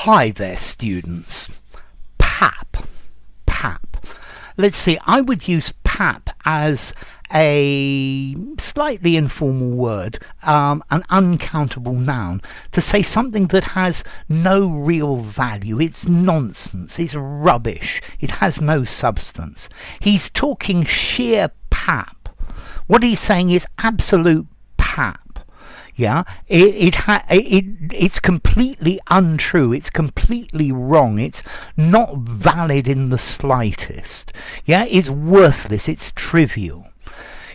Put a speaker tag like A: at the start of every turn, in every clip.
A: Hi there, students. Pap. Let's see, I would use pap as a slightly informal word, an uncountable noun, to say something that has no real value. It's nonsense, it's rubbish, it has no substance. He's talking sheer pap. What he's saying is absolute pap. Yeah, it's completely untrue. It's completely wrong. It's not valid in the slightest. Yeah, it's worthless. It's trivial.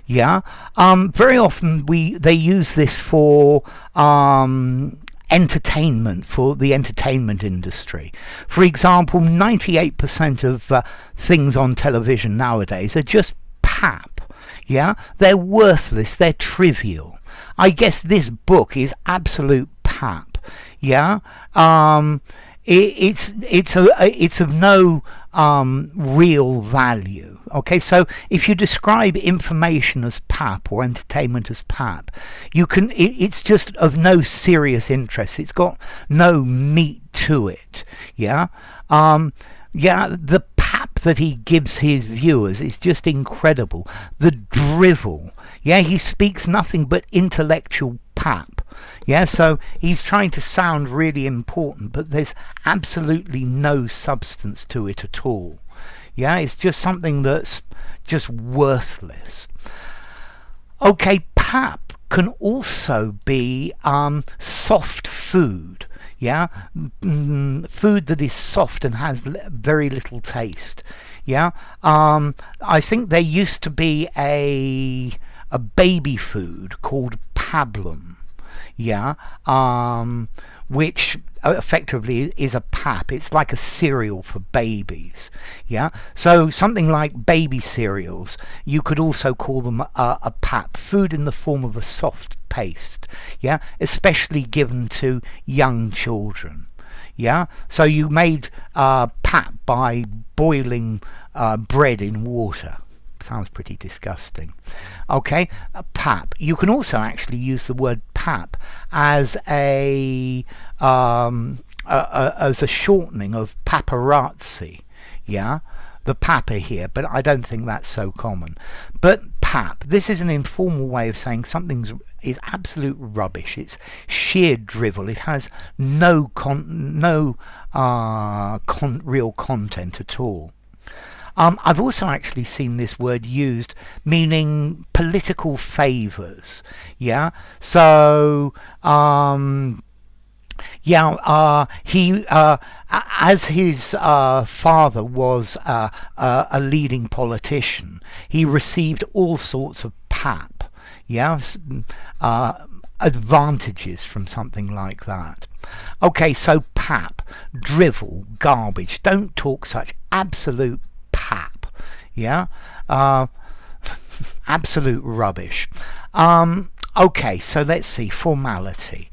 A: Yeah, very often they use this for entertainment, for the entertainment industry. For example, 98% of things on television nowadays are just pap. Yeah, they're worthless. They're trivial. I guess this book is absolute pap. Yeah, it's of no real value. Okay, so if you describe information as pap or entertainment as pap, it's just of no serious interest. It's got no meat to it. Yeah, the pap that he gives his viewers is just incredible. The drivel. Yeah, he speaks nothing but intellectual pap. Yeah, so he's trying to sound really important, but there's absolutely no substance to it at all. Yeah, it's just something that's just worthless. Okay, pap can also be soft food. Yeah, food that is soft and has very little taste. Yeah, I think there used to be a baby food called pablum. Yeah, which effectively is a pap. It's like a cereal for babies. Yeah, so something like baby cereals, you could also call them a pap, food in the form of a soft paste. Yeah, especially given to young children. Yeah, so you made pap by boiling bread in water. Sounds pretty disgusting. Okay, pap. You can also actually use the word pap as a shortening of paparazzi. Yeah, the papa here, but I don't think that's so common. But pap, this is an informal way of saying something is absolute rubbish. It's sheer drivel. It has no real content at all. I've also actually seen this word used meaning political favours. Yeah, so he as his father was a leading politician, he received all sorts of pap. Yeah, advantages from something like that. Okay, so pap, drivel, garbage. Don't talk such absolute pap. Yeah, absolute rubbish. Okay, so let's see, formality.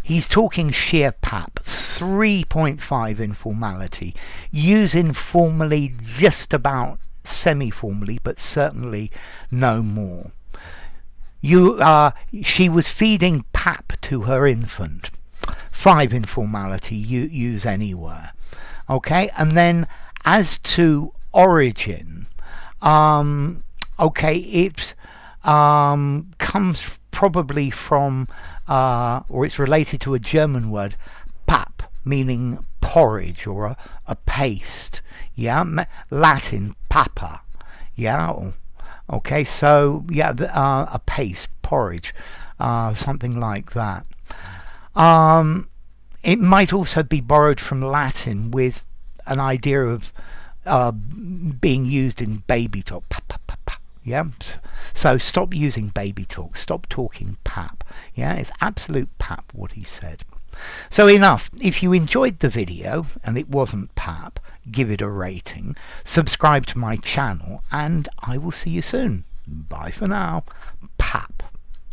A: He's talking sheer pap. 3.5 informality. Use informally, just about semi-formally, but certainly no more. She was feeding pap to her infant. 5 informality. Use anywhere. Okay, and then as to origin, okay, it comes probably from, or it's related to a German word, pap, meaning porridge or a paste. Yeah, Latin, papa. Yeah, okay, so yeah, a paste, porridge, something like that. It might also be borrowed from Latin with an idea of being used in baby talk. Pa, pa, pa, pa. Yeah, so stop using baby talk. Stop talking pap. Yeah, it's absolute pap what he said. So enough. If you enjoyed the video and it wasn't pap, give it a rating. Subscribe to my channel, and I will see you soon. Bye for now. Pap.